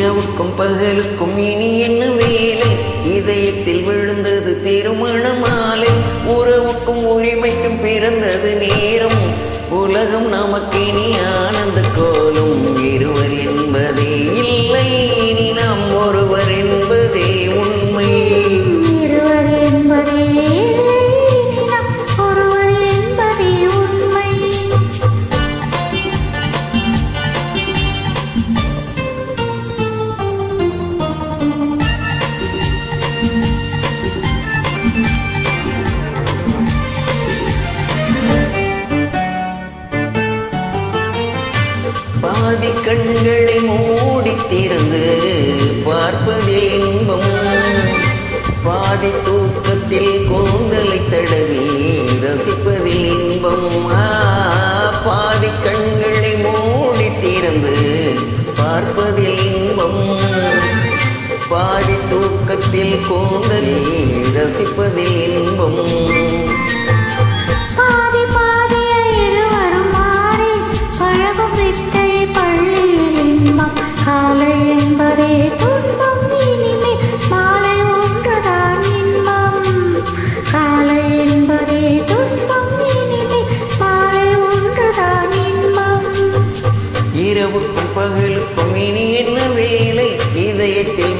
இரவுக்கும் பகலுக்கும் இனி என்ன வேலை? இதயத்தில் விழுந்தது திருமண மாலை. உறவுக்கும் உரிமைக்கும் பிறந்தது நேரம். உலகம் நமக்கினி ஆனந்த கோலம். இருவர் என்பதே இல்லை, இனி நாம் ஒருவர் என்பதே உண்மை. இருவர் என்பதே ஒருவர் என்பதே உண்மை. பாதி கண்களை மூடி திறந்து பார்ப்பதில் இன்பம். பாதி தூக்கத்தில் கூந்தலை தடவி ரசிப்பதில் இன்பம். பாதி கண்களை மூடி திறந்து பார்ப்பதில் இன்பம். பாதி தூக்கத்தில் கூந்தலை ரசிப்பதில் இன்பம். பாதி பாதிய இருவரும் மாறி பழகும் வித்தை பள்ளியில் இன்பம். காலை என்பதே துன்பம், இனிமேல் மாலை ஒன்றுதான் இன்பம். காலை என்பதே துன்பம், இனிமேல் மாலை ஒன்றுதான் இன்பம். இரவுக்கும் பகலுக்கும் இனி என்ன வேலை? இதயத்தில்